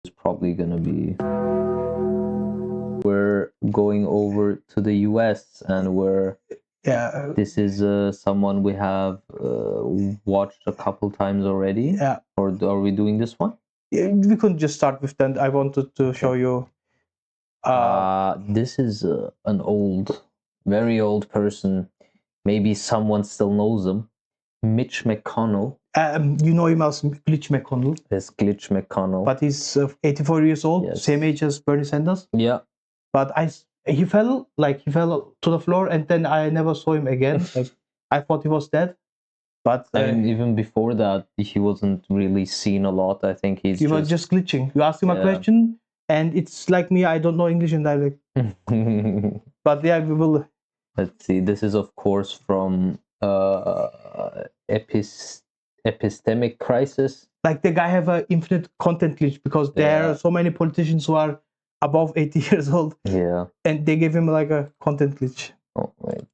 is probably going to be. We're going over to the US, and this is someone we have watched a couple times already. Yeah. Or are we doing this one? Yeah, we could just start with that. I wanted to show you. This is an very old person. Maybe someone still knows him. Mitch Mcconnell. You know him as Glitch Mcconnell. It's Glitch Mcconnell. But he's 84 years old, Yes. same age as Bernie Sanders. Yeah. But he fell to the floor, and then I never saw him again. Like, I thought he was dead. But I mean, even before that, he wasn't really seen a lot. I think he was just glitching. You ask him a question, and it's like me. I don't know English and dialect. But yeah, we will. Let's see. This is, of course, from epistemic crisis. Like, the guy have an infinite content glitch because there are so many politicians who are above 80 years old. Yeah. And they gave him like a content glitch. Oh, wait.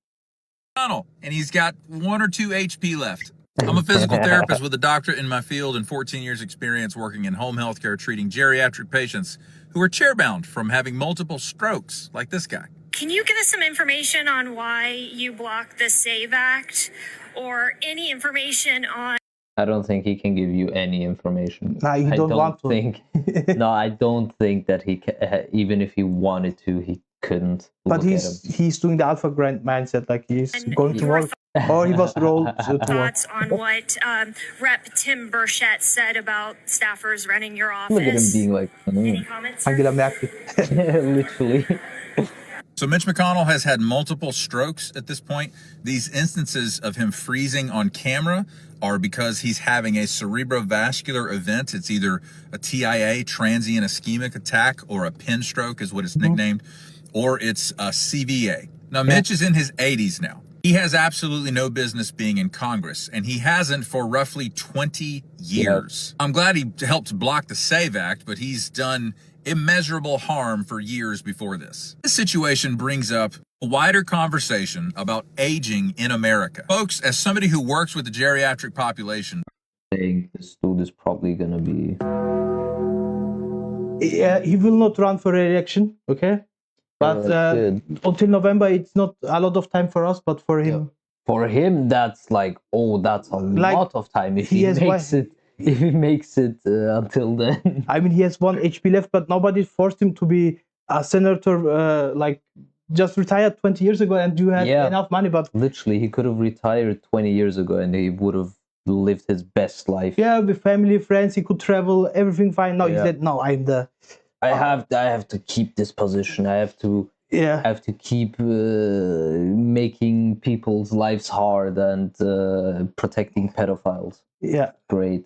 And he's got 1 or 2 HP left. I'm a physical therapist with a doctorate in my field and 14 years experience working in home health care treating geriatric patients who are chairbound from having multiple strokes, like this guy. Can you give us some information on why you blocked the SAVE Act, or any information on... I don't think he can give you any information. No, you don't want to. No, I don't think that he can, even if he wanted to, he couldn't. But he's doing the alpha grant mindset, like he's going to work, or he was rolled to work. Thoughts on what Rep. Tim Burchett said about staffers running your office? Look at him being like, Any comments? Angela Merkel. Literally. So Mitch McConnell has had multiple strokes at this point. These instances of him freezing on camera are because he's having a cerebrovascular event. It's either a TIA, transient ischemic attack, or a pen stroke is what it's nicknamed, or it's a CVA. Now, Mitch is in his 80s now. He has absolutely no business being in Congress, and he hasn't for roughly 20 years. I'm glad he helped block the SAVE Act, but he's done immeasurable harm for years before this. This situation brings up a wider conversation about aging in America. Folks, as somebody who works with the geriatric population, saying this dude is probably gonna be... Yeah, he will not run for re-election, okay? But until November, it's not a lot of time for us, but for him... For him, that's like, that's a lot of time if he makes it. If he makes it until then. I mean, he has 1 HP left, but nobody forced him to be a senator, like, just retired 20 years ago, and you had enough money. But literally, he could have retired 20 years ago, and he would have lived his best life. Yeah, with family, friends, he could travel, everything fine. Now he said, "No, I have to keep this position. I have to keep making people's lives hard and protecting pedophiles." Yeah, great.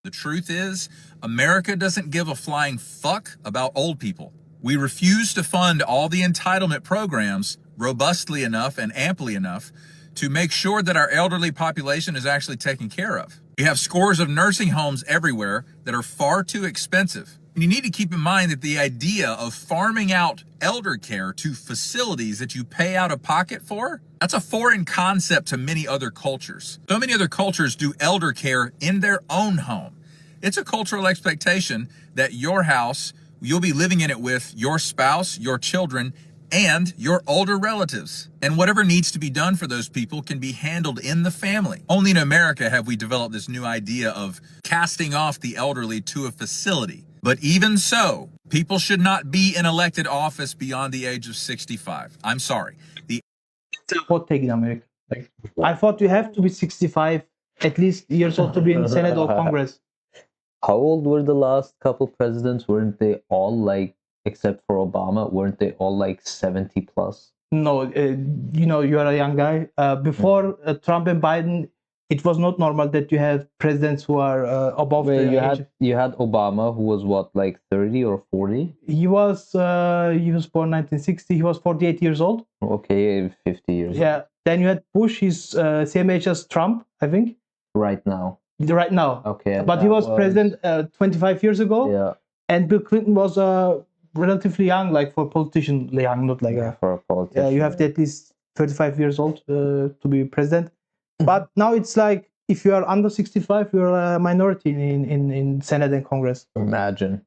The truth is, America doesn't give a flying fuck about old people. We refuse to fund all the entitlement programs robustly enough and amply enough to make sure that our elderly population is actually taken care of. We have scores of nursing homes everywhere that are far too expensive. And you need to keep in mind that the idea of farming out elder care to facilities that you pay out of pocket for, that's a foreign concept to many other cultures. So many other cultures do elder care in their own home. It's a cultural expectation that your house, you'll be living in it with your spouse, your children, and your older relatives. And whatever needs to be done for those people can be handled in the family. Only in America have we developed this new idea of casting off the elderly to a facility. But even so, people should not be in elected office beyond the age of 65. I'm sorry. Hot take in America. Like, I thought you have to be 65 at least years old to be in Senate or Congress. How old were the last couple presidents? Weren't they all like, except for Obama, weren't they all like 70 plus? No, you are a young guy. Before Trump and Biden, it was not normal that you have presidents who are above the age. You had Obama, who was what, like 30 or 40? He was born 1960. He was 48 years old. Okay, 50 years. Yeah. Then you had Bush. He's same age as Trump, I think. Right now. Right now. Okay. But he was president 25 years ago. Yeah. And Bill Clinton was relatively young, like for a politician, young, not like for a politician. You have to at least 35 years old to be president. But now it's like, if you are under 65, you're a minority in Senate and Congress. Imagine.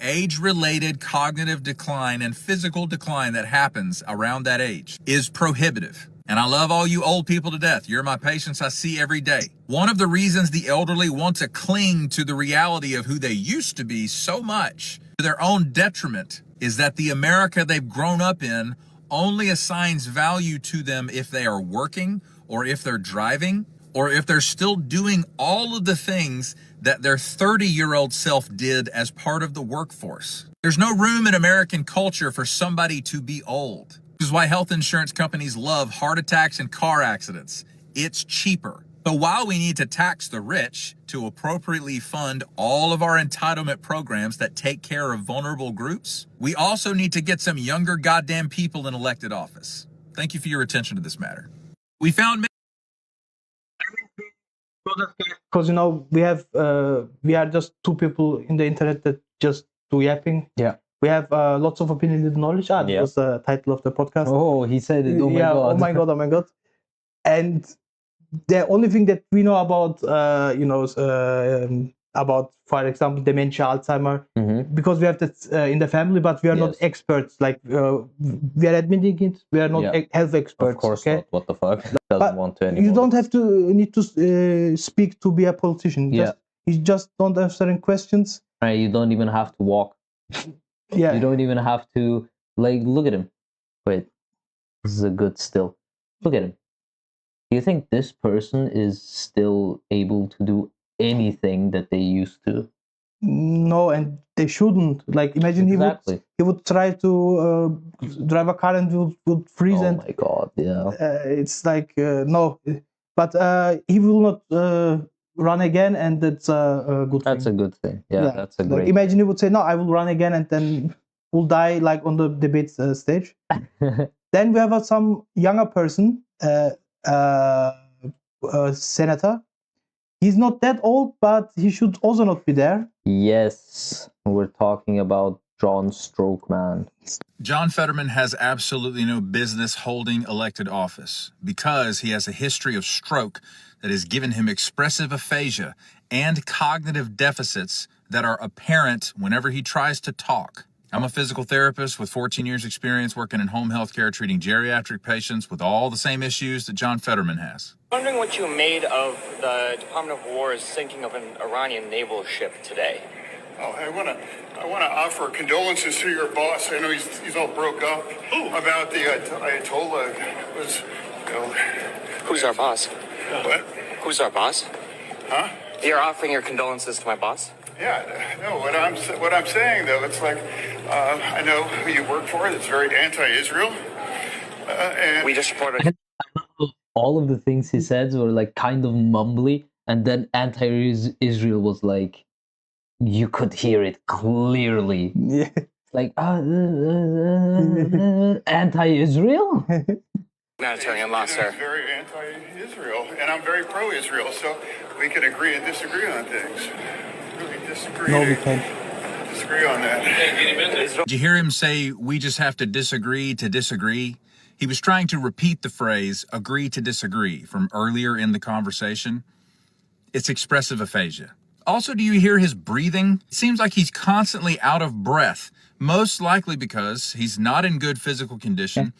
Age-related cognitive decline and physical decline that happens around that age is prohibitive. And I love all you old people to death. You're my patients I see every day. One of the reasons the elderly want to cling to the reality of who they used to be so much to their own detriment is that the America they've grown up in only assigns value to them if they are working or if they're driving or if they're still doing all of the things that their 30-year-old self did as part of the workforce. There's no room in American culture for somebody to be old. This is why health insurance companies love heart attacks and car accidents. It's cheaper. So while we need to tax the rich to appropriately fund all of our entitlement programs that take care of vulnerable groups, we also need to get some younger goddamn people in elected office. Thank you for your attention to this matter. We found... Because, you know, we are just two people in the internet that just do yapping. Yeah. We have lots of opinionated knowledge. That was the title of the podcast. Oh, he said it. Oh my god. Oh my god. Oh my god. And the only thing that we know about, about, for example, dementia, Alzheimer, because we have that in the family, but we are not experts. Like we are admitting it. We are not health experts. Of course not. What the fuck? But want to anymore. You don't have to need to speak to be a politician. You just don't have certain questions. Right. You don't even have to walk. Yeah. You don't even have to, like, look at him. Wait, this is a good still. Look at him. Do you think this person is still able to do anything that they used to? No, and they shouldn't. Like, imagine he would try to drive a car and would freeze. Oh my god, yeah. It's like, no. But he will not run again, and that's a good thing. That's a good thing. Yeah, that's a great imagine he would say, no, I will run again, and then will die like on the debate stage. Then we have some younger person, senator. He's not that old, but he should also not be there. Yes, we're talking about John Strokemann. John Fetterman has absolutely no business holding elected office because he has a history of stroke that has given him expressive aphasia and cognitive deficits that are apparent whenever he tries to talk. I'm a physical therapist with 14 years experience working in home health care treating geriatric patients with all the same issues that John Fetterman has. I'm wondering what you made of the Department of War's sinking of an Iranian naval ship today. Oh, I want to offer condolences to your boss. I know he's all broke up about the Ayatollah. Who's our boss? What? Who's our boss? Huh? You're offering your condolences to my boss? Yeah, no. What I'm saying though, it's like I know who you work for. It's very anti-Israel. And we just reported. All of the things he said were like kind of mumbly, and then anti-Israel was like, you could hear it clearly. Yeah. Like anti-Israel. Humanitarian law, sir. Very anti-Israel, and I'm very pro-Israel. So we can agree and disagree on things. Really disagree. No, we can't. Disagree on that. Did you hear him say, we just have to disagree to disagree? He was trying to repeat the phrase, agree to disagree, from earlier in the conversation. It's expressive aphasia. Also, do you hear his breathing? It seems like he's constantly out of breath, most likely because he's not in good physical condition.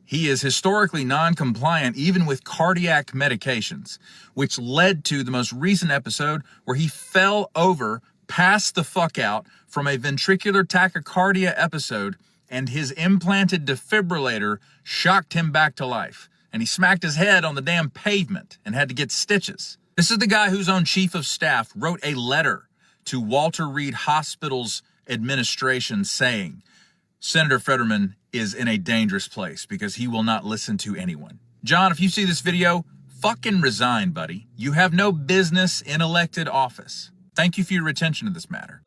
He is historically non-compliant even with cardiac medications, which led to the most recent episode where he fell over, passed the fuck out from a ventricular tachycardia episode, and his implanted defibrillator shocked him back to life. And he smacked his head on the damn pavement and had to get stitches. This is the guy whose own chief of staff wrote a letter to Walter Reed Hospital's administration saying, Senator Fetterman is in a dangerous place because he will not listen to anyone. John, if you see this video, fucking resign, buddy. You have no business in elected office. Thank you for your attention to this matter.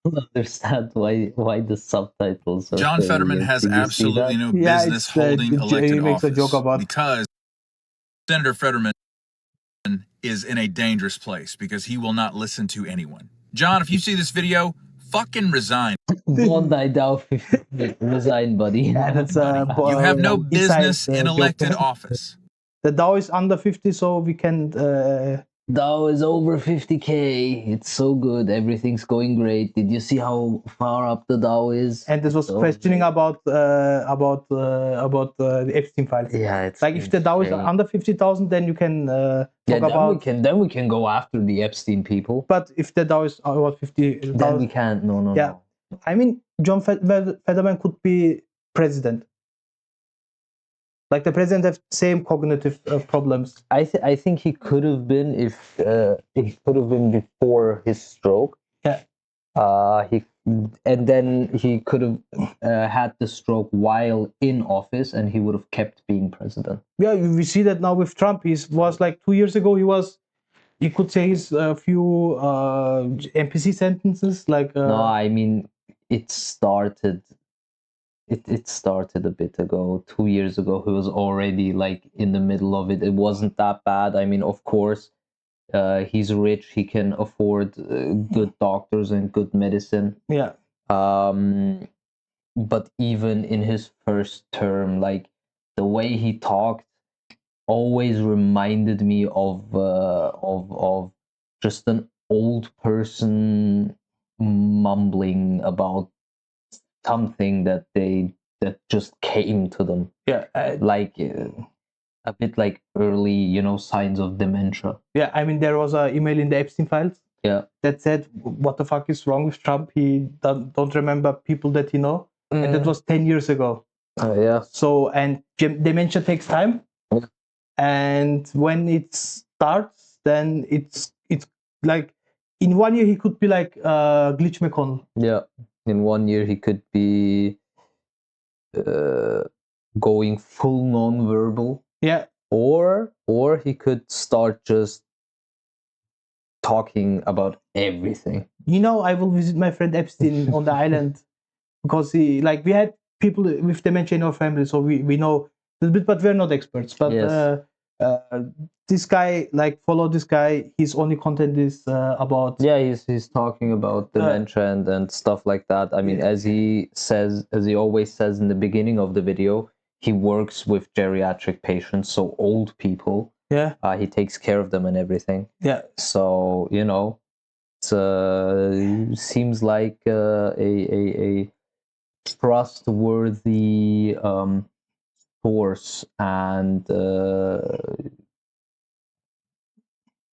I don't understand why the subtitles are John Fetterman has absolutely no business holding elected office because Senator Fetterman is in a dangerous place because he will not listen to anyone. John, if you see this video, fucking resign. Resign, buddy. Yeah, that's you have no business in elected office. The Dow is under 50, so we can Dow is over 50K. It's so good. Everything's going great. Did you see how far up the Dow is? And this was So questioning great. about the Epstein files. Yeah, it's Like if the Dow is insane. under 50,000, then you can Yeah, talk about. then we can go after the Epstein people. But if the Dow is about 50,000, Then we can't. No. yeah. I mean, John Fetterman could be president. Like the president have same cognitive problems. I think he could have been if he could have been before his stroke. Yeah. Then he could have had the stroke while in office, and he would have kept being president. Yeah, we see that now with Trump. He was like 2 years ago. You could say his few NPC sentences like. No, I mean it started. It started a bit ago. 2 years ago, he was already like in the middle of it. It wasn't that bad. I mean, of course, he's rich. He can afford good doctors and good medicine. Yeah. But even in his first term, like the way he talked always reminded me of just an old person mumbling about something that just came to them. Yeah. Like a bit like early, signs of dementia. Yeah, I mean, there was an email in the Epstein files. Yeah. That said, what the fuck is wrong with Trump? He don't remember people that he know, and that was 10 years ago. Yeah. So, and dementia takes time, and when it starts, then it's like in 1 year he could be like Glitch Mcconnell. Yeah, in 1 year he could be going full non-verbal. Yeah. Or he could start just talking about everything. I will visit my friend Epstein on the island because we had people with dementia in our family, so we know a little bit, but we're not experts. But Yes. This guy, follow this guy. His only content is about. Yeah, he's talking about dementia and stuff like that. I mean, as he always says in the beginning of the video, he works with geriatric patients, so old people. Yeah. He takes care of them and everything. Yeah. So it seems like a trustworthy source and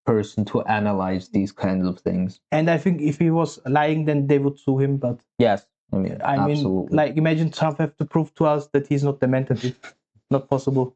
person to analyze these kinds of things. And I think if he was lying, then they would sue him. But yes, I mean, absolutely. Imagine Trump have to prove to us that he's not demented. It's not possible.